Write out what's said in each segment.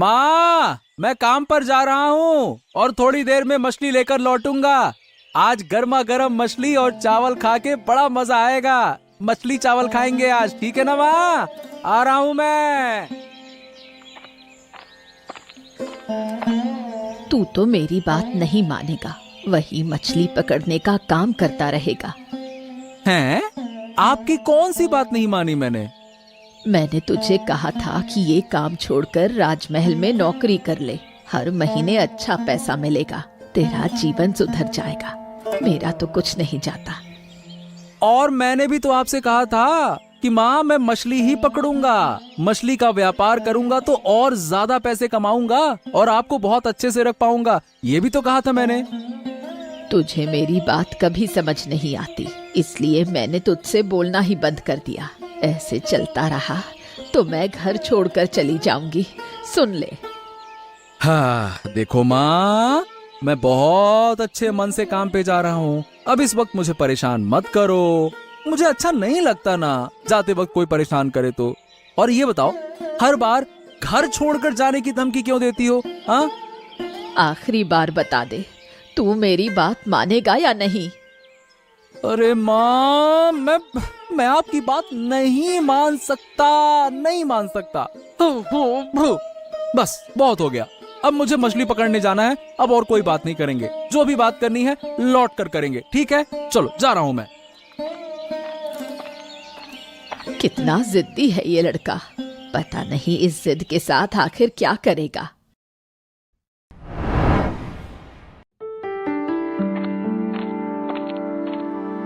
माँ, मैं काम पर जा रहा हूँ और थोड़ी देर में मछली लेकर लौटूंगा। आज गर्मा गर्म मछली और चावल खा के बड़ा मजा आएगा। मछली चावल खाएंगे आज, ठीक है ना माँ? आ रहा हूँ मैं। तू तो मेरी बात नहीं मानेगा, वही मछली पकड़ने का काम करता रहेगा। हैं? आपकी कौन सी बात नहीं मानी मैंने? मैंने तुझे कहा था कि ये काम छोड़कर राजमहल में नौकरी कर ले। हर महीने अच्छा पैसा मिलेगा, तेरा जीवन सुधर जाएगा। मेरा तो कुछ नहीं जाता। और मैंने भी तो आपसे कहा था कि माँ, मैं मछली ही पकड़ूंगा, मछली का व्यापार करूंगा तो और ज्यादा पैसे कमाऊंगा और आपको बहुत अच्छे से रख पाऊंगा। ये भी तो कहा था मैंने। तुझे मेरी बात कभी समझ नहीं आती, इसलिए मैंने तुझसे बोलना ही बंद कर दिया। ऐसे चलता रहा तो मैं घर छोड़कर चली जाऊंगी, सुन ले। हाँ देखो माँ, मैं बहुत अच्छे मन से काम पे जा रहा हूँ। अब इस वक्त मुझे परेशान मत करो। मुझे अच्छा नहीं लगता ना जाते वक्त कोई परेशान करे तो। और ये बताओ, हर बार घर छोड़कर जाने की धमकी क्यों देती हो? हाँ, आखिरी बार बता दे, तू मेरी बात मानेगा या नहीं? अरे माँ, मैं आपकी बात नहीं मान सकता, नहीं मान सकता। बस बहुत हो गया। अब मुझे मछली पकड़ने जाना है। अब और कोई बात नहीं करेंगे। जो भी बात करनी है लौट कर करेंगे, ठीक है? चलो, जा रहा हूं मैं। कितना जिद्दी है ये लड़का, पता नहीं इस जिद के साथ आखिर क्या करेगा।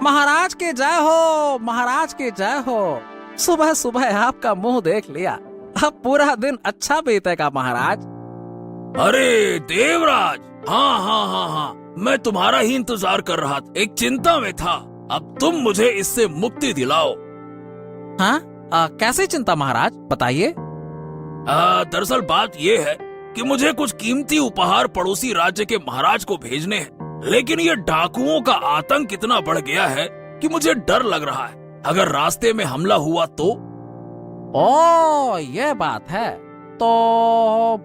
महाराज के जय हो, महाराज के जय हो। सुबह सुबह आपका मुंह देख लिया, अब पूरा दिन अच्छा बीतेगा महाराज। अरे देवराज, हाँ हाँ हाँ हाँ, मैं तुम्हारा ही इंतजार कर रहा था। एक चिंता में था, अब तुम मुझे इससे मुक्ति दिलाओ। हाँ, कैसे चिंता महाराज, बताइए। दरअसल बात ये है कि मुझे कुछ कीमती उपहार पड़ोसी राज्य के महाराज को भेजने हैं, लेकिन ये डाकुओं का आतंक इतना बढ़ गया है कि मुझे डर लग रहा है। अगर रास्ते में हमला हुआ तो? ओ, ये बात है। तो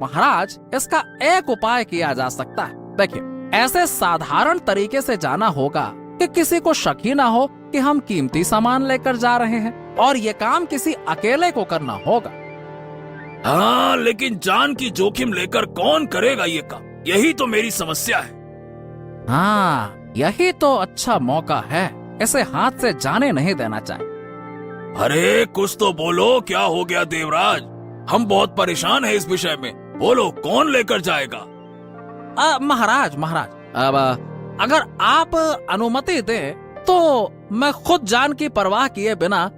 महाराज, इसका एक उपाय किया जा सकता है। देखिए, ऐसे साधारण तरीके से जाना होगा कि किसी को शक ही ना हो कि हम कीमती सामान लेकर जा रहे हैं, और ये काम किसी अकेले को करना होगा। हाँ, लेकिन जान की जोखिम लेकर कौन करेगा ये काम? यही तो मेरी समस्या है। हाँ, यही तो अच्छा मौका है। इसे हाथ से जाने नहीं देना चाहिए। अरे कुछ तो बोलो, क्या हो गया देवराज? हम बहुत परेशान हैं इस विषय में। बोलो, कौन लेकर जाएगा? महाराज, अब अगर आप अनुमति दें तो मैं खुद जान की परवाह किए बिना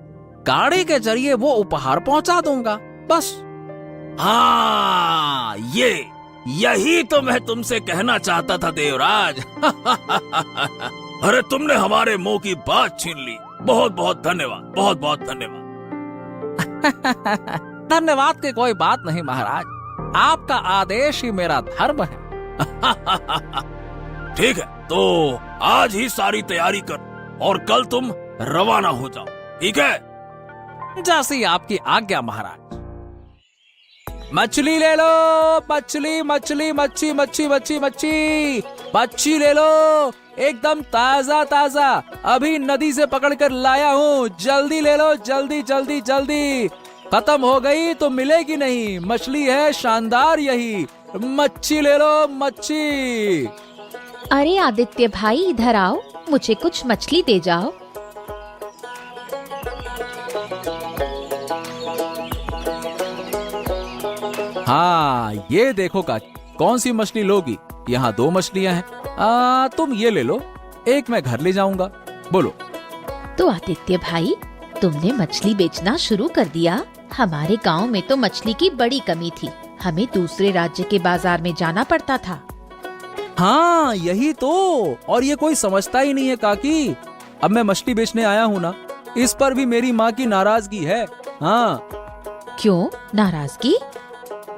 गाड़ी के जरिए वो उपहार पहुंचा दूंगा, बस। हाँ, यही तो मैं तुमसे कहना चाहता था देवराज। अरे तुमने हमारे मुंह की बात छीन ली। बहुत बहुत धन्यवाद, बहुत बहुत धन्यवाद। धन्यवाद की कोई बात नहीं महाराज, आपका आदेश ही मेरा धर्म है। ठीक है, तो आज ही सारी तैयारी कर और कल तुम रवाना हो जाओ, ठीक है? जैसी आपकी आज्ञा महाराज। मछली ले लो, मछली मछली मच्छी मच्छी मच्छी मच्छी मच्छी ले लो, एकदम ताजा ताजा, अभी नदी से पकड़ कर लाया हूँ। जल्दी ले लो, जल्दी जल्दी जल्दी। खत्म हो गई तो मिलेगी नहीं। मछली है शानदार, यही मच्छी ले लो, मच्छी। अरे आदित्य भाई, इधर आओ, मुझे कुछ मछली दे जाओ। हाँ, ये देखो काकी, कौन सी मछली लोगी? यहाँ 2 मछलियाँ हैं। तुम ये ले लो, एक मैं घर ले जाऊंगा। बोलो। तो आदित्य भाई, तुमने मछली बेचना शुरू कर दिया? हमारे गांव में तो मछली की बड़ी कमी थी, हमें दूसरे राज्य के बाजार में जाना पड़ता था। हाँ, यही तो। और ये कोई समझता ही नहीं है काकी। अब मैं मछली बेचने आया हूँ ना, इस पर भी मेरी माँ की नाराजगी है। हाँ। क्यों नाराजगी?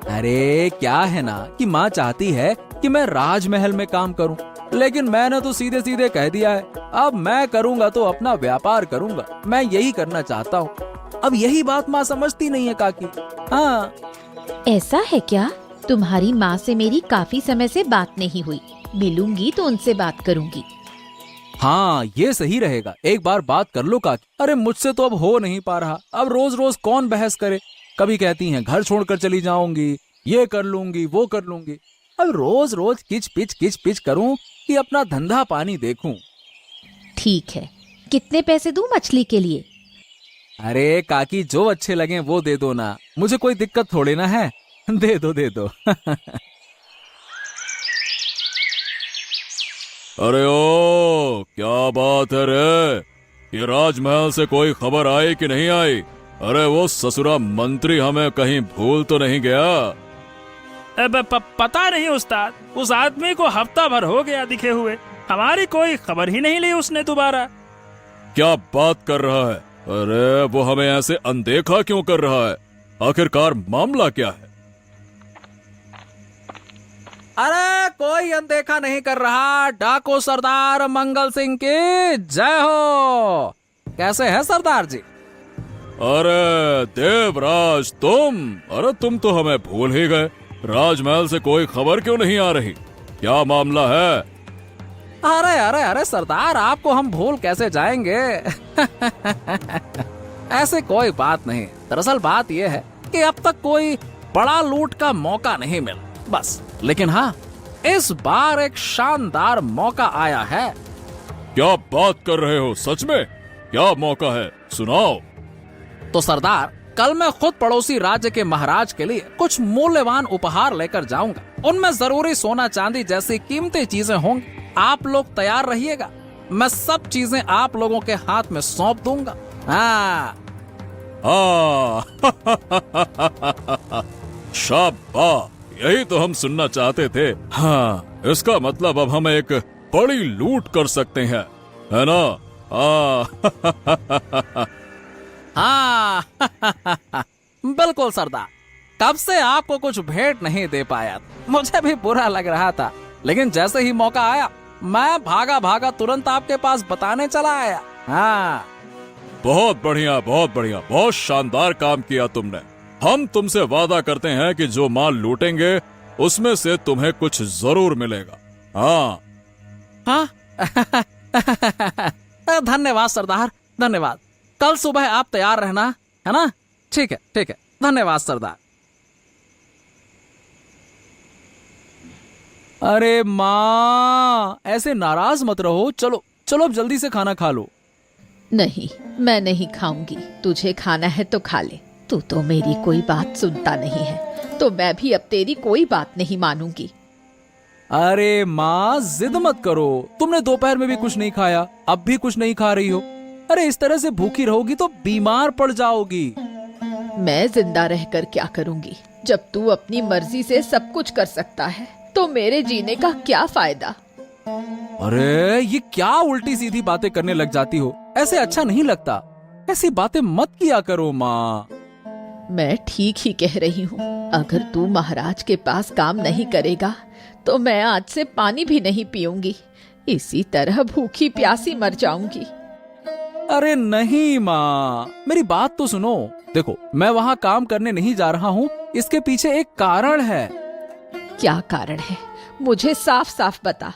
अरे क्या है ना कि माँ चाहती है कि मैं राजमहल में काम करूं, लेकिन मैंने तो सीधे सीधे कह दिया है, अब मैं करूंगा तो अपना व्यापार करूंगा, मैं यही करना चाहता हूँ। अब यही बात माँ समझती नहीं है काकी। हाँ। ऐसा है क्या? तुम्हारी माँ से मेरी काफी समय से बात नहीं हुई, मिलूंगी तो उनसे बात करूंगी। हाँ, ये सही रहेगा। एक बार बात कर लो काकी। अरे मुझसे तो अब हो नहीं पा रहा। अब रोज रोज कौन बहस करे। कभी कहती हैं घर छोड़कर चली जाऊंगी, ये कर लूंगी, वो कर लूंगी। अब रोज रोज किच पिच करूं कि अपना धंधा पानी देखूं। ठीक है, कितने पैसे दूं मछली के लिए? अरे काकी, जो अच्छे लगे वो दे दो ना, मुझे कोई दिक्कत थोड़ी ना है। दे दो दे दो। अरे ओ, क्या बात है रे? ये राजमहल से कोई खबर आई कि नहीं आई? अरे वो ससुरा मंत्री हमें कहीं भूल तो नहीं गया? अब पता नहीं उस्ताद, उस आदमी को हफ्ता भर हो गया दिखे हुए, हमारी कोई खबर ही नहीं ली उसने दोबारा। क्या बात कर रहा है? अरे वो हमें ऐसे अनदेखा क्यों कर रहा है? आखिरकार मामला क्या है? अरे कोई अनदेखा नहीं कर रहा। डाको सरदार मंगल सिंह की जय हो। कैसे है सरदार जी? अरे देवराज, अरे तुम तो हमें भूल ही गए। राजमहल से कोई खबर क्यों नहीं आ रही? क्या मामला है? अरे अरे अरे सरदार, आपको हम भूल कैसे जाएंगे? ऐसे कोई बात नहीं। दरअसल बात यह है कि अब तक कोई बड़ा लूट का मौका नहीं मिला, बस। लेकिन हाँ, इस बार एक शानदार मौका आया है। क्या बात कर रहे हो? सच में? क्या मौका है? सुनाओ। तो सरदार, कल मैं खुद पड़ोसी राज्य के महाराज के लिए कुछ मूल्यवान उपहार लेकर जाऊंगा। उनमें जरूरी सोना चांदी जैसी कीमती चीजें होंगी। आप लोग तैयार रहिएगा। मैं सब चीजें आप लोगों के हाथ में सौंप दूंगा। हाँ। शाबाश, यही तो हम सुनना चाहते थे। हाँ, इसका मतलब अब हम एक बड़ी लूट कर सकते हैं, है ना? हाँ। बिल्कुल सरदार, कब से आपको कुछ भेंट नहीं दे पाया। मुझे भी बुरा लग रहा था, लेकिन जैसे ही मौका आया मैं भागा भागा तुरंत आपके पास बताने चला आया। हाँ। बहुत बढ़िया, बहुत बढ़िया, बहुत शानदार काम किया तुमने। हम तुमसे वादा करते हैं कि जो माल लूटेंगे उसमें से तुम्हें कुछ जरूर मिलेगा। हाँ। हाँ। धन्यवाद सरदार, धन्यवाद। कल सुबह आप तैयार रहना, है ना? ठीक है, ठीक है। धन्यवाद सरदार। अरे माँ, ऐसे नाराज मत रहो। चलो चलो, अब जल्दी से खाना खा लो। नहीं, मैं नहीं खाऊंगी। तुझे खाना है तो खा ले। तू तो मेरी कोई बात सुनता नहीं है, तो मैं भी अब तेरी कोई बात नहीं मानूंगी। अरे माँ, जिद मत करो। तुमने दोपहर में भी कुछ नहीं खाया, अब भी कुछ नहीं खा रही हो। अरे इस तरह से भूखी रहोगी तो बीमार पड़ जाओगी। मैं जिंदा रहकर क्या करूंगी? जब तू अपनी मर्जी से सब कुछ कर सकता है तो मेरे जीने का क्या फायदा? अरे ये क्या उल्टी सीधी बातें करने लग जाती हो? ऐसे अच्छा नहीं लगता। ऐसी बातें मत किया करो माँ। मैं ठीक ही कह रही हूँ। अगर तू महाराज के पास काम नहीं करेगा तो मैं आज से पानी भी नहीं पीऊंगी। इसी तरह भूखी प्यासी मर जाऊंगी। अरे नहीं माँ, मेरी बात तो सुनो। देखो, मैं वहाँ काम करने नहीं जा रहा हूँ, इसके पीछे एक कारण है। क्या कारण है? मुझे साफ साफ बता।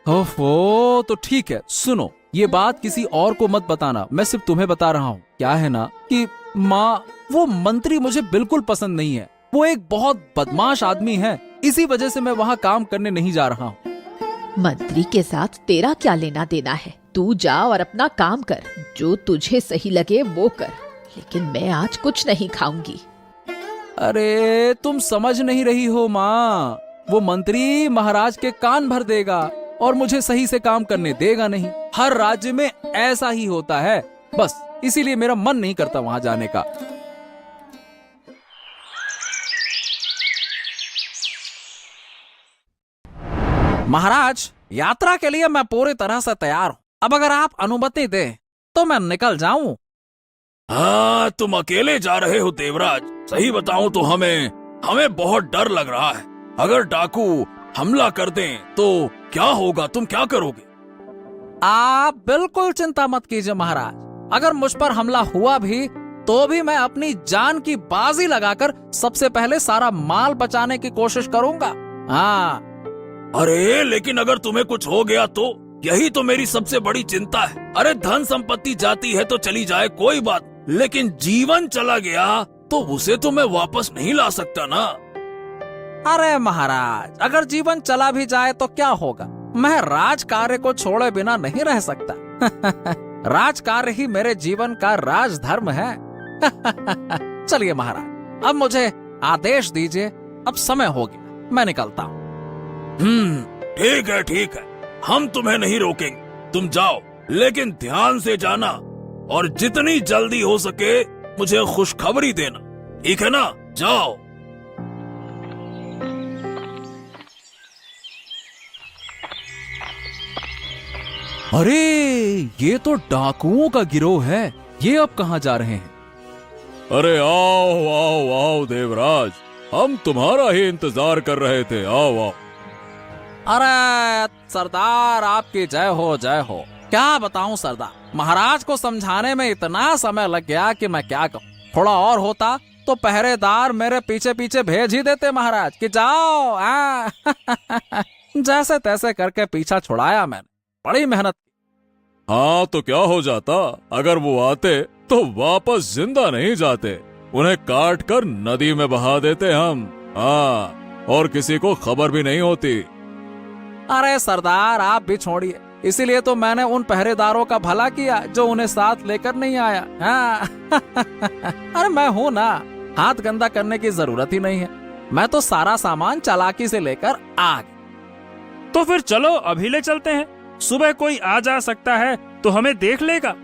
ओफो, तो ठीक है, सुनो। ये बात किसी और को मत बताना, मैं सिर्फ तुम्हें बता रहा हूँ। क्या है ना कि माँ, वो मंत्री मुझे बिल्कुल पसंद नहीं है। वो एक बहुत बदमाश आदमी है। इसी वजह से मैं वहाँ काम करने नहीं जा रहा हूँ। मंत्री के साथ तेरा क्या लेना देना है? तू जा और अपना काम कर। जो तुझे सही लगे वो कर, लेकिन मैं आज कुछ नहीं खाऊंगी। अरे तुम समझ नहीं रही हो माँ। वो मंत्री महाराज के कान भर देगा और मुझे सही से काम करने देगा नहीं। हर राज्य में ऐसा ही होता है। बस इसीलिए मेरा मन नहीं करता वहां जाने का। महाराज, यात्रा के लिए मैं पूरी तरह से तैयार हूँ। अब अगर आप अनुमति दे तो मैं निकल जाऊं। हाँ, तुम अकेले जा रहे हो देवराज? सही बताऊं तो हमें बहुत डर लग रहा है। अगर डाकू हमला कर दें तो क्या होगा? तुम क्या करोगे? आप बिल्कुल चिंता मत कीजिए महाराज। अगर मुझ पर हमला हुआ भी तो भी मैं अपनी जान की बाजी लगाकर सबसे पहले सारा माल बचाने की कोशिश करूंगा। हाँ। अरे लेकिन अगर तुम्हें कुछ हो गया तो? यही तो मेरी सबसे बड़ी चिंता है। अरे धन संपत्ति जाती है तो चली जाए, कोई बात, लेकिन जीवन चला गया तो उसे तो मैं वापस नहीं ला सकता ना। अरे महाराज, अगर जीवन चला भी जाए तो क्या होगा? मैं राज कार्य को छोड़े बिना नहीं रह सकता। राज कार्य ही मेरे जीवन का राज धर्म है। चलिए महाराज, अब मुझे आदेश दीजिए, अब समय हो गया, मैं निकलता हूँ। ठीक है ठीक है, हम तुम्हें नहीं रोकेंगे, तुम जाओ, लेकिन ध्यान से जाना और जितनी जल्दी हो सके मुझे खुशखबरी देना, ठीक है ना? जाओ। अरे ये तो डाकुओं का गिरोह है, ये अब कहाँ जा रहे हैं? अरे आओ आओ आओ देवराज, हम तुम्हारा ही इंतजार कर रहे थे, आओ आओ। अरे सरदार, आपकी जय हो जय हो। क्या बताऊं सरदार, महाराज को समझाने में इतना समय लग गया कि मैं क्या कहूं। थोड़ा और होता तो पहरेदार मेरे पीछे पीछे भेज ही देते महाराज कि जाओ। जैसे तैसे करके पीछा छुड़ाया मैंने, बड़ी मेहनत की। हाँ तो क्या हो जाता अगर वो आते तो वापस जिंदा नहीं जाते, उन्हें काट कर नदी में बहा देते हम। हाँ, और किसी को खबर भी नहीं होती। अरे सरदार, आप भी छोड़िए, इसीलिए तो मैंने उन पहरेदारों का भला किया जो उन्हें साथ लेकर नहीं आया। हाँ। अरे मैं हूँ ना, हाथ गंदा करने की जरूरत ही नहीं है। मैं तो सारा सामान चालाकी से लेकर आ गया। तो फिर चलो अभी ले चलते हैं, सुबह कोई आ जा सकता है तो हमें देख लेगा।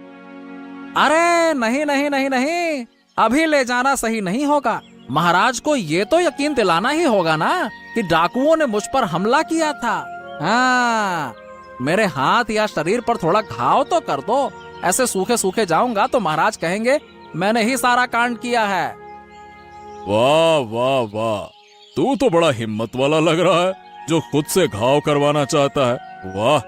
अरे नहीं नहीं नहीं नहीं, अभी ले जाना सही नहीं होगा। महाराज को ये तो यकीन दिलाना ही होगा ना कि डाकुओं ने मुझ पर हमला किया था। हाँ, मेरे हाथ या शरीर पर थोड़ा घाव तो कर दो। ऐसे सूखे सूखे जाऊंगा तो महाराज कहेंगे मैंने ही सारा कांड किया है। वाह वाह वाह, तू तो बड़ा हिम्मत वाला लग रहा है जो खुद से घाव करवाना चाहता है। वाह।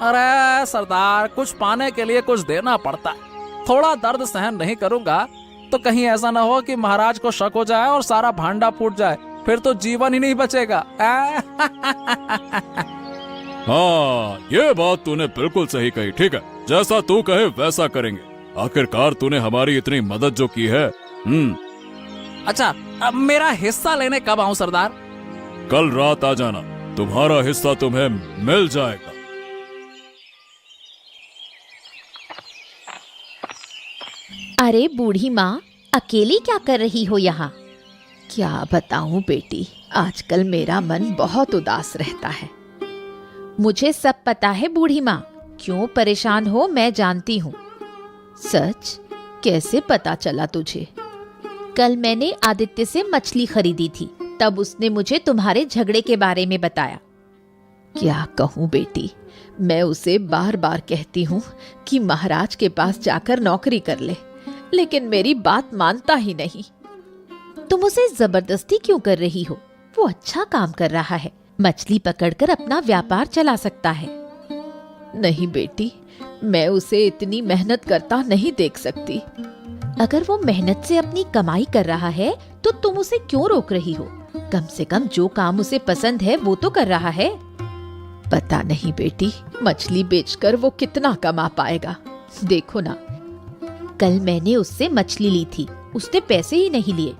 अरे सरदार, कुछ पाने के लिए कुछ देना पड़ता है। थोड़ा दर्द सहन नहीं करूंगा तो कहीं ऐसा ना हो कि महाराज को शक हो जाए और सारा भांडा फूट जाए, फिर तो जीवन ही नहीं बचेगा। हाँ, ये बात तूने बिल्कुल सही कही। ठीक है, जैसा तू कहे वैसा करेंगे। आखिरकार तूने हमारी इतनी मदद जो की है। अच्छा, अब मेरा हिस्सा लेने कब आऊं सरदार? कल रात आ जाना, तुम्हारा हिस्सा तुम्हें मिल जाएगा। अरे बूढ़ी माँ, अकेली क्या कर रही हो यहाँ? क्या बताऊं बेटी, आजकल मेरा मन बहुत उदास रहता है। मुझे सब पता है बूढ़ी माँ, क्यों परेशान हो मैं जानती हूँ। सच? कैसे पता चला तुझे? कल मैंने आदित्य से मछली खरीदी थी, तब उसने मुझे तुम्हारे झगड़े के बारे में बताया। क्या कहूँ बेटी, मैं उसे बार बार कहती हूँ कि महाराज के पास जाकर नौकरी कर ले, लेकिन मेरी बात मानता ही नहीं। तुम उसे जबरदस्ती क्यों कर रही हो? वो अच्छा काम कर रहा है, मछली पकड़कर अपना व्यापार चला सकता है। नहीं बेटी, मैं उसे इतनी मेहनत करता नहीं देख सकती। अगर वो मेहनत से अपनी कमाई कर रहा है तो तुम उसे क्यों रोक रही हो? कम से कम जो काम उसे पसंद है वो तो कर रहा है। पता नहीं बेटी, मछली बेचकर वो कितना कमा पाएगा। देखो ना, कल मैंने उससे मछली ली थी, उसने पैसे ही नहीं लिए।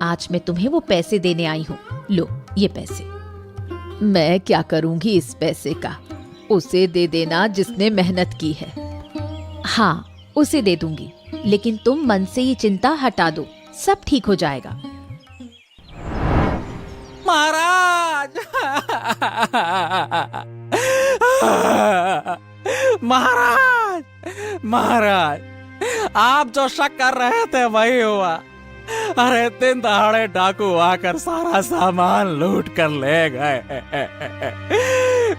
आज मैं तुम्हें वो पैसे देने आई हूँ, लो ये पैसे। मैं क्या करूंगी इस पैसे का? उसे दे देना जिसने मेहनत की है। हाँ, उसे दे दूंगी, लेकिन तुम मन से ये चिंता हटा दो, सब ठीक हो जाएगा। महाराज! महाराज! महाराज, आप जो शक कर रहे थे वही हुआ। अरे दिन दहाड़े डाकू आकर सारा सामान लूट कर ले गए।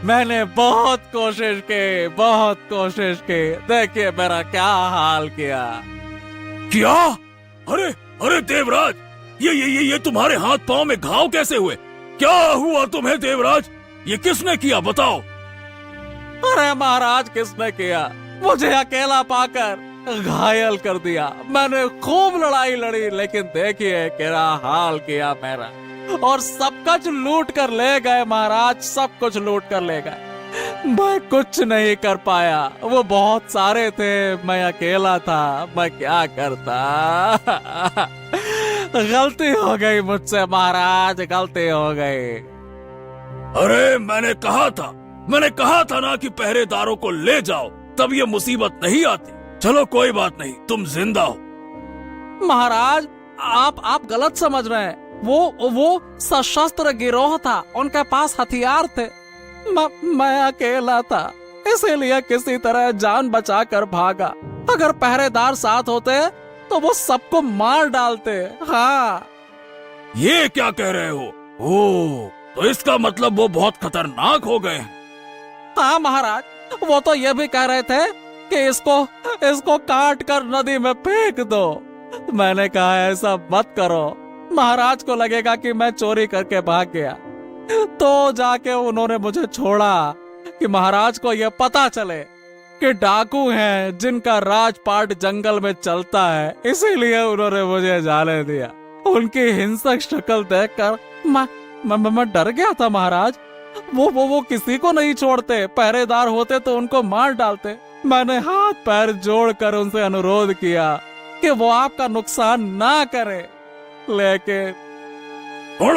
मैंने बहुत कोशिश की, देखिए मेरा क्या हाल किया। क्या? अरे अरे देवराज, ये तुम्हारे हाथ पांव में घाव कैसे हुए? क्या हुआ तुम्हें देवराज? ये किसने किया बताओ? अरे महाराज, किसने किया? मुझे अकेला पाकर घायल कर दिया। मैंने खूब लड़ाई लड़ी, लेकिन देखिए क्या हाल किया मेरा। और सब कुछ लूट कर ले गए महाराज, सब कुछ लूट कर ले गए। मैं कुछ नहीं कर पाया, वो बहुत सारे थे, मैं अकेला था, मैं क्या करता। गलती हो गई मुझसे महाराज, गलती हो गई। अरे मैंने कहा था ना कि पहरेदारों को ले जाओ, तब ये मुसीबत नहीं आती। चलो कोई बात नहीं, तुम जिंदा हो। महाराज आप गलत समझ रहे हैं। वो सशस्त्र गिरोह था, उनके पास हथियार थे। मैं अकेला था, इसीलिए किसी तरह जान बचाकर भागा। अगर पहरेदार साथ होते तो वो सबको मार डालते। हाँ। ये क्या कह रहे हो? ओह, तो इसका मतलब वो बहुत खतरनाक हो गए हैं। हाँ महाराज, वो तो ये भी कह रहे थे कि इसको काट कर नदी में फेंक दो। मैंने कहा ऐसा मत करो, महाराज को लगेगा कि मैं चोरी करके भाग गया। तो जाके उन्होंने मुझे छोड़ा कि महाराज को यह पता चले कि डाकू हैं जिनका राजपाट जंगल में चलता है, इसीलिए उन्होंने मुझे जाने दिया। उनकी हिंसक शक्ल देखकर मैं डर गया था महाराज। वो किसी को नहीं छोड़ते, पहरेदार होते तो उनको मार डालते। मैंने हाथ पैर जोड़कर उनसे अनुरोध किया कि वो आपका नुकसान ना करे, लेकिन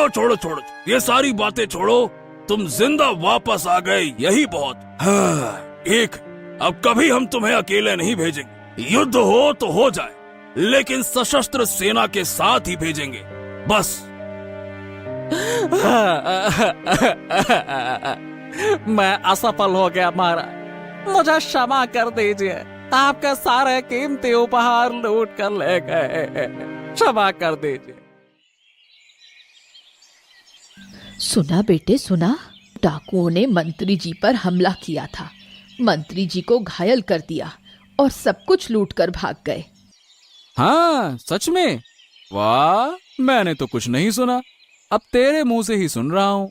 छोड़ो, ये सारी बातें छोड़ो। तुम जिंदा वापस आ गए, यही बहुत। हाँ, ठीक, अब कभी हम तुम्हें अकेले नहीं भेजेंगे। युद्ध हो तो हो जाए, लेकिन सशस्त्र सेना के साथ ही भेजेंगे, बस। मैं असफल हो गया महाराज, मुझे क्षमा कर दीजिए। आपके सारे कीमती उपहार लूट कर ले गए, क्षमा कर दीजिए। सुना बेटे सुना, डाकुओं ने मंत्री जी पर हमला किया था, मंत्री जी को घायल कर दिया और सब कुछ लूट कर भाग गए। हाँ सच में? वाह, मैंने तो कुछ नहीं सुना, अब तेरे मुंह से ही सुन रहा हूँ।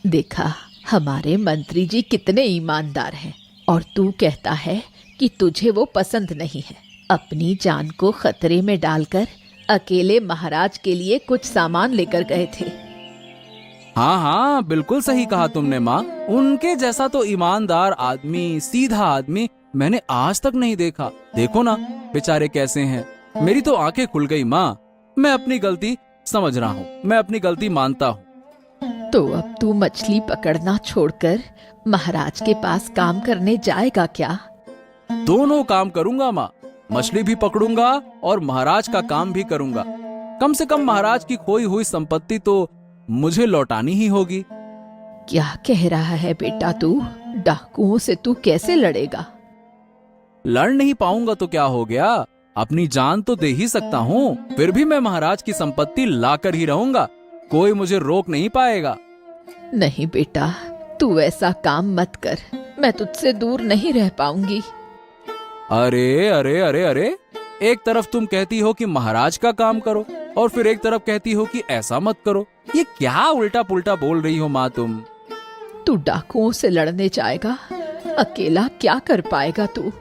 देखा, हमारे मंत्री जी कितने ईमानदार हैं, और तू कहता है कि तुझे वो पसंद नहीं है। अपनी जान को खतरे में डालकर अकेले महाराज के लिए कुछ सामान लेकर गए थे। हाँ, बिल्कुल सही कहा तुमने माँ। उनके जैसा तो ईमानदार आदमी, सीधा आदमी मैंने आज तक नहीं देखा। देखो ना बेचारे कैसे हैं। मेरी तो आंखें खुल गई माँ। मैं अपनी गलती समझ रहा हूँ, मैं अपनी गलती मानता हूँ। तो अब तू मछली पकड़ना छोड़कर महाराज के पास काम करने जाएगा क्या? दोनों काम करूंगा माँ, मछली भी पकड़ूंगा और महाराज का काम भी करूंगा। कम से कम महाराज की खोई हुई संपत्ति तो मुझे लौटानी ही होगी। क्या कह रहा है बेटा तू? डाकुओं से तू कैसे लड़ेगा? लड़ नहीं पाऊंगा तो क्या हो गया, अपनी जान तो दे ही सकता हूँ। फिर भी मैं महाराज की संपत्ति लाकर ही रहूंगा, कोई मुझे रोक नहीं पाएगा। नहीं बेटा, तू ऐसा काम मत कर, मैं तुझसे दूर नहीं रह पाऊंगी। अरे अरे अरे अरे, एक तरफ तुम कहती हो कि महाराज का काम करो और फिर एक तरफ कहती हो कि ऐसा मत करो। ये क्या उल्टा पुल्टा बोल रही हो माँ तुम? तू डाकुओं से लड़ने जाएगा, अकेला क्या कर पाएगा तू?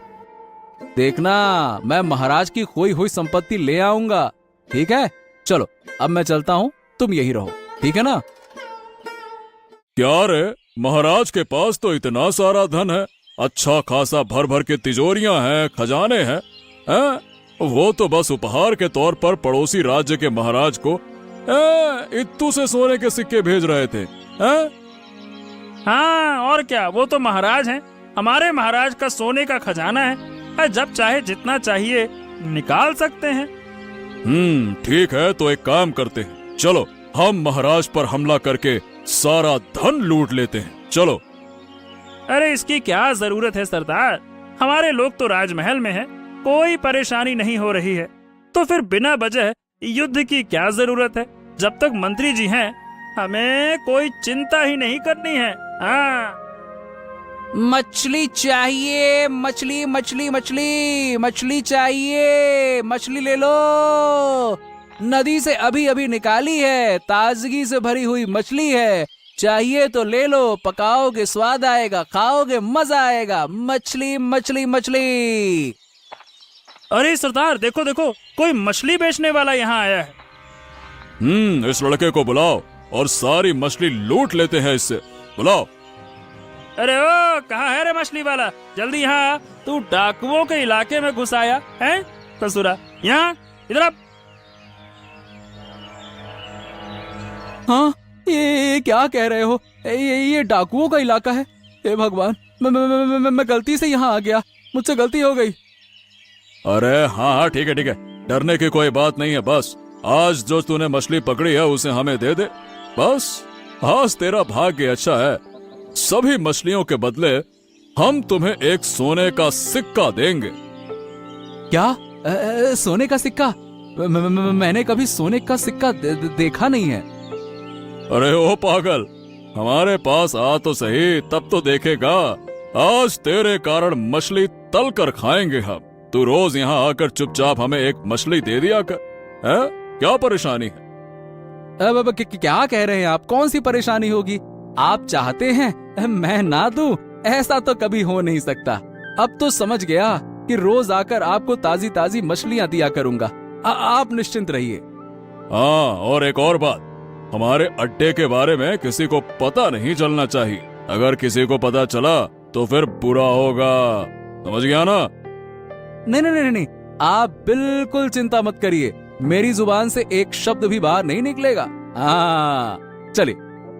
देखना, मैं महाराज की खोई हुई संपत्ति ले आऊंगा। ठीक है, चलो अब मैं चलता हूँ, तुम यही रहो, ठीक है ना? क्या रे, महाराज के पास तो इतना सारा धन है, अच्छा खासा भर भर के तिजोरियां हैं, खजाने हैं, वो तो बस उपहार के तौर पर पड़ोसी राज्य के महाराज को इत्तू से सोने के सिक्के भेज रहे थे। हाँ और क्या, वो तो महाराज हैं, हमारे महाराज का सोने का खजाना है, जब चाहे जितना चाहिए निकाल सकते हैं। ठीक है, तो एक काम करते हैं, चलो हम महाराज पर हमला करके सारा धन लूट लेते हैं, चलो। अरे इसकी क्या जरूरत है सरदार, हमारे लोग तो राजमहल में हैं, कोई परेशानी नहीं हो रही है, तो फिर बिना वजह युद्ध की क्या जरूरत है? जब तक मंत्री जी हैं, हमें कोई चिंता ही नहीं करनी है। हाँ, मछली चाहिए, मछली मछली मछली मछली चाहिए, मछली ले लो, नदी से अभी अभी निकाली है, ताजगी से भरी हुई मछली है, चाहिए तो ले लो, पकाओगे स्वाद आएगा, खाओगे मजा आएगा, मछली मछली मछली। अरे सरदार, देखो देखो, कोई मछली बेचने वाला यहाँ आया है। इस लड़के को बुलाओ और सारी मछली लूट लेते हैं इससे। बुलाओ। अरे ओ, कहाँ है रे मछली वाला? जल्दी यहाँ आ। तू डाकुओं के इलाके में घुस आया है ससुरा। यहाँ इधर आ। हाँ, ये क्या कह रहे हो? ये डाकुओं का इलाका है? हे भगवान, मैं गलती से यहाँ आ गया, मुझसे गलती हो गई। अरे हाँ हाँ, ठीक है ठीक है, डरने की कोई बात नहीं है। बस आज जो तूने मछली पकड़ी है उसे हमें दे दे। बस आज तेरा भाग्य अच्छा है। सभी मछलियों के बदले हम तुम्हें एक सोने का सिक्का देंगे। क्या? सोने का सिक्का? मैंने कभी सोने का सिक्का देखा नहीं है। अरे ओ पागल, हमारे पास आ तो सही, तब तो देखेगा। आज तेरे कारण मछली तल कर खाएंगे हम। तू रोज यहाँ आकर चुपचाप हमें एक मछली दे दिया कर। है? क्या परेशानी है? क्या कह रहे हैं आप? कौन सी परेशानी होगी? आप चाहते हैं मैं ना दूं? ऐसा तो कभी हो नहीं सकता। अब तो समझ गया कि रोज आकर आपको ताजी ताजी मछलियां दिया करूंगा। आप निश्चिंत रहिए। हाँ, और एक और बात, हमारे अड्डे के बारे में किसी को पता नहीं चलना चाहिए। अगर किसी को पता चला तो फिर बुरा होगा, समझ गया ना? नहीं नहीं नहीं नहीं, आप बिल्कुल चिंता मत करिए। मेरी जुबान से एक शब्द भी बाहर नहीं निकलेगा। हाँ, चलिए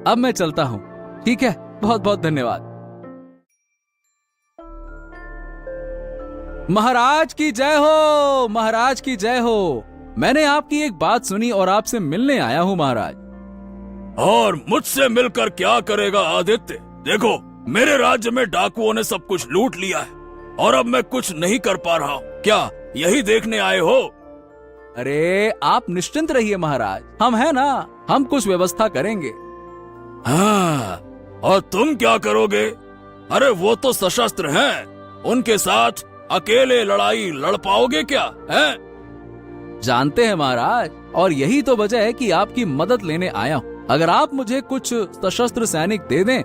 अब मैं चलता हूँ। ठीक है, बहुत बहुत धन्यवाद। महाराज की जय हो, महाराज की जय हो। मैंने आपकी एक बात सुनी और आपसे मिलने आया हूँ महाराज। और मुझसे मिलकर क्या करेगा आदित्य? देखो, मेरे राज्य में डाकुओं ने सब कुछ लूट लिया है और अब मैं कुछ नहीं कर पा रहा हूँ। क्या यही देखने आए हो? अरे आप निश्चिंत रहिए महाराज, हम है ना, हम कुछ व्यवस्था करेंगे। हाँ, और तुम क्या करोगे? अरे वो तो सशस्त्र हैं, उनके साथ अकेले लड़ाई लड़ पाओगे क्या? है? जानते हैं महाराज, और यही तो वजह है कि आपकी मदद लेने आया हूँ। अगर आप मुझे कुछ सशस्त्र सैनिक दे दें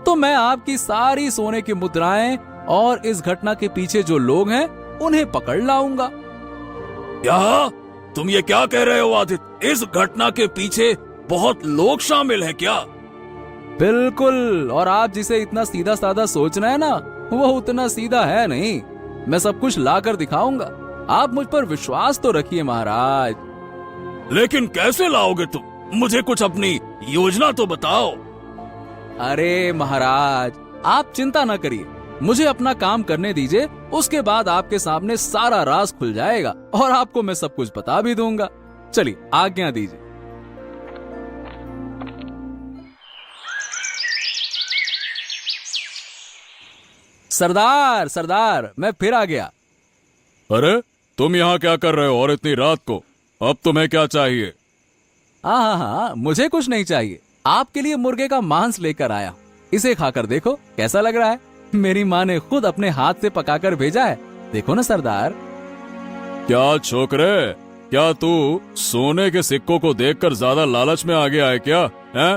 तो मैं आपकी सारी सोने की मुद्राएं और इस घटना के पीछे जो लोग हैं उन्हें पकड़ लाऊंगा। क्या तुम ये क्या कह रहे हो आदित्य? इस घटना के पीछे बहुत लोग शामिल हैं क्या? बिल्कुल, और आप जिसे इतना सीधा साधा सोच रहे हैं ना, वो उतना सीधा है नहीं। मैं सब कुछ ला कर दिखाऊंगा। आप मुझ पर विश्वास तो रखिए महाराज। लेकिन कैसे लाओगे तुम? मुझे कुछ अपनी योजना तो बताओ। अरे महाराज, आप चिंता न करिए, मुझे अपना काम करने दीजिए। उसके बाद आपके सामने सारा राज खुल जाएगा और आपको मैं सब कुछ बता भी दूंगा। चलिए, आज्ञा दीजिए। सरदार सरदार, मैं फिर आ गया। अरे तुम यहाँ क्या कर रहे हो और इतनी रात को? अब तुम्हें क्या चाहिए? हाँ हाँ हाँ, मुझे कुछ नहीं चाहिए। आपके लिए मुर्गे का मांस लेकर आया। इसे खाकर देखो कैसा लग रहा है। मेरी माँ ने खुद अपने हाथ से पकाकर भेजा है। देखो ना सरदार। क्या छोकरे, क्या तू सोने के सिक्कों को देखकर ज्यादा लालच में आ गया है क्या? हैं?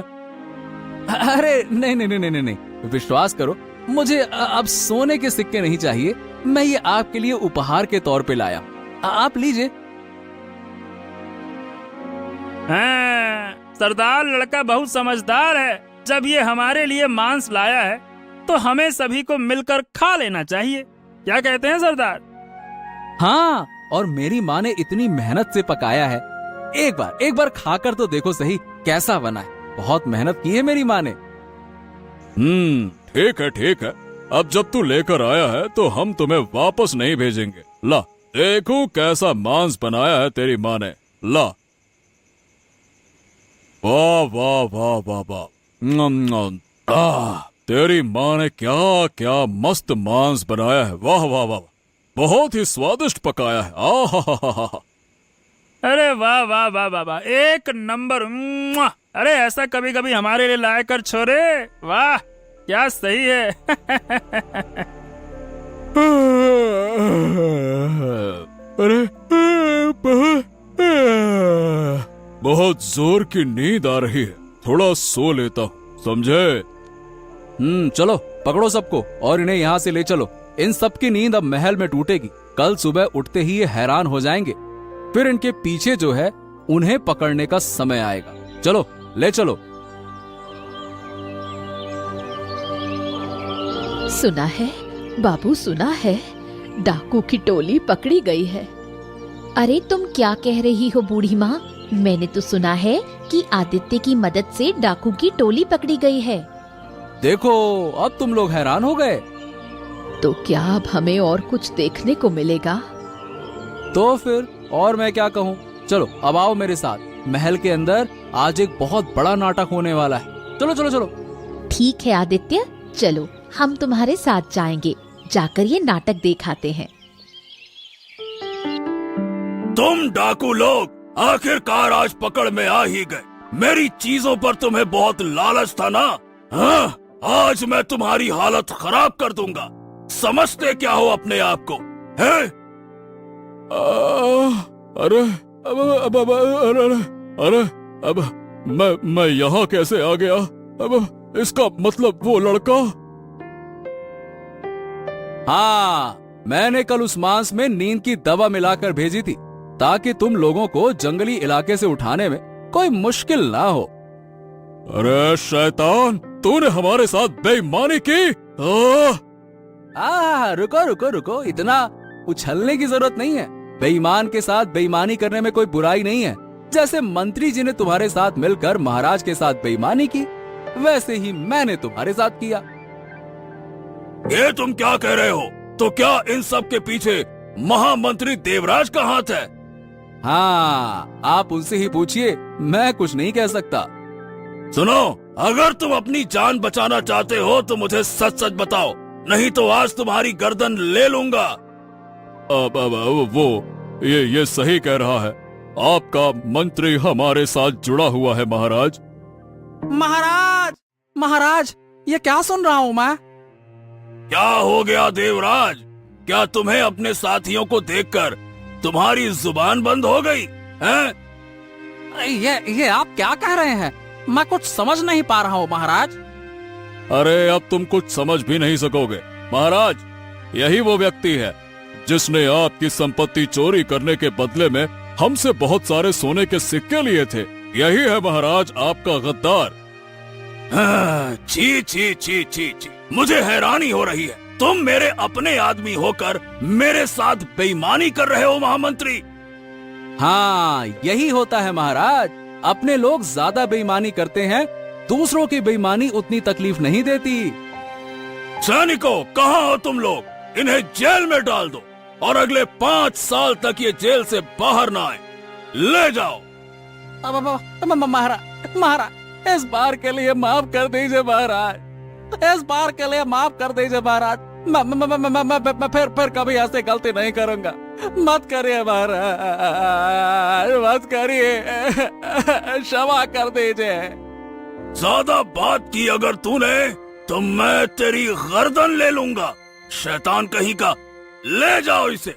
अरे नहीं नहीं नहीं नहीं नहीं, विश्वास करो, मुझे अब सोने के सिक्के नहीं चाहिए। मैं ये आपके लिए उपहार के तौर पे लाया। आप लीजिए। हाँ, सरदार लड़का बहुत समझदार है। जब ये हमारे लिए मांस लाया है तो हमें सभी को मिलकर खा लेना चाहिए। क्या कहते हैं सरदार? हाँ, और मेरी माँ ने इतनी मेहनत से पकाया है। एक बार खाकर तो देखो सही कैसा बना है। बहुत मेहनत की है मेरी माँ ने। ठीक है ठीक है। अब जब तू लेकर आया है तो हम तुम्हें वापस नहीं भेजेंगे। ला, देखो कैसा मांस बनाया है तेरी माँ ने। ला, वाह वाह वाह वाह वाह। तेरी माँ ने क्या क्या मस्त मांस बनाया है। वाह वाह वाह, बहुत ही स्वादिष्ट पकाया है। आहा। अरे वाह वाह वाह वाह वाह, एक नंबर। अरे ऐसा कभी कभी हमारे लिए लाया कर छोरे। वाह, क्या सही है। अरे बहुत जोर की नींद आ रही है, थोड़ा सो लेता हूँ, समझे? चलो पकड़ो सबको और इन्हें यहाँ से ले चलो। इन सबकी नींद अब महल में टूटेगी। कल सुबह उठते ही ये हैरान हो जाएंगे। फिर इनके पीछे जो है उन्हें पकड़ने का समय आएगा। चलो ले चलो। सुना है बाबू, सुना है डाकू की टोली पकड़ी गई है। अरे तुम क्या कह रही हो बूढ़ी माँ? मैंने तो सुना है कि आदित्य की मदद से डाकू की टोली पकड़ी गई है। देखो अब तुम लोग हैरान हो गए। तो क्या अब हमें और कुछ देखने को मिलेगा? तो फिर और मैं क्या कहूँ। चलो अब आओ मेरे साथ। महल के अंदर आज एक बहुत बड़ा नाटक होने वाला है। चलो चलो चलो। ठीक है आदित्य, चलो हम तुम्हारे साथ जाएंगे, जाकर ये नाटक दिखाते हैं। तुम डाकू लोग आखिरकार आज पकड़ में आ ही गए। मेरी चीजों पर तुम्हें बहुत लालच था ना? हाँ, आज मैं तुम्हारी हालत खराब कर दूंगा। समझते क्या हो अपने आप को, हैं? अरे अरे अब मैं यहाँ कैसे आ गया? अब इसका मतलब वो लड़का। हाँ, मैंने कल उस मांस में नींद की दवा मिलाकर भेजी थी ताकि तुम लोगों को जंगली इलाके से उठाने में कोई मुश्किल ना हो। अरे शैतान, तूने हमारे साथ बेईमानी की। रुको रुको रुको, इतना उछलने की जरूरत नहीं है। बेईमान के साथ बेईमानी करने में कोई बुराई नहीं है। जैसे मंत्री जी ने तुम्हारे साथ मिलकर महाराज के साथ बेईमानी की, वैसे ही मैंने तुम्हारे साथ किया। ये तुम क्या कह रहे हो? तो क्या इन सब के पीछे महामंत्री देवराज का हाथ है? हाँ, आप उनसे ही पूछिए, मैं कुछ नहीं कह सकता। सुनो, अगर तुम अपनी जान बचाना चाहते हो तो मुझे सच सच बताओ, नहीं तो आज तुम्हारी गर्दन ले लूंगा। अब वो ये सही कह रहा है। आपका मंत्री हमारे साथ जुड़ा हुआ है महाराज। महाराज महाराज, ये क्या सुन रहा हूँ मैं? क्या हो गया देवराज? क्या तुम्हें अपने साथियों को देखकर तुम्हारी जुबान बंद हो गई हैं? ये आप क्या कह रहे हैं? मैं कुछ समझ नहीं पा रहा हूँ महाराज। अरे अब तुम कुछ समझ भी नहीं सकोगे महाराज। यही वो व्यक्ति है जिसने आपकी संपत्ति चोरी करने के बदले में हमसे बहुत सारे सोने के सिक्के लिए थे। यही है महाराज आपका गद्दार। छी छी छी छी छी, मुझे हैरानी हो रही है। तुम मेरे अपने आदमी होकर मेरे साथ बेईमानी कर रहे हो महामंत्री। हाँ, यही होता है महाराज। अपने लोग ज्यादा बेईमानी करते हैं, दूसरों की बेईमानी उतनी तकलीफ नहीं देती। सैनिकों, कहाँ हो तुम लोग? इन्हें जेल में डाल दो और अगले 5 साल तक ये जेल से बाहर ना आए। ले जाओ। महाराज, इस बार के लिए माफ कर दीजिए महाराज। इस बार के लिए माफ कर दीजिए महाराज। मैं फिर कभी ऐसे गलती नहीं करूंगा। मत करिए महाराज, मत करिए, क्षमा कर दीजिए। ज्यादा बात की अगर तूने तो मैं तेरी गर्दन ले लूंगा। शैतान कहीं का, ले जाओ इसे।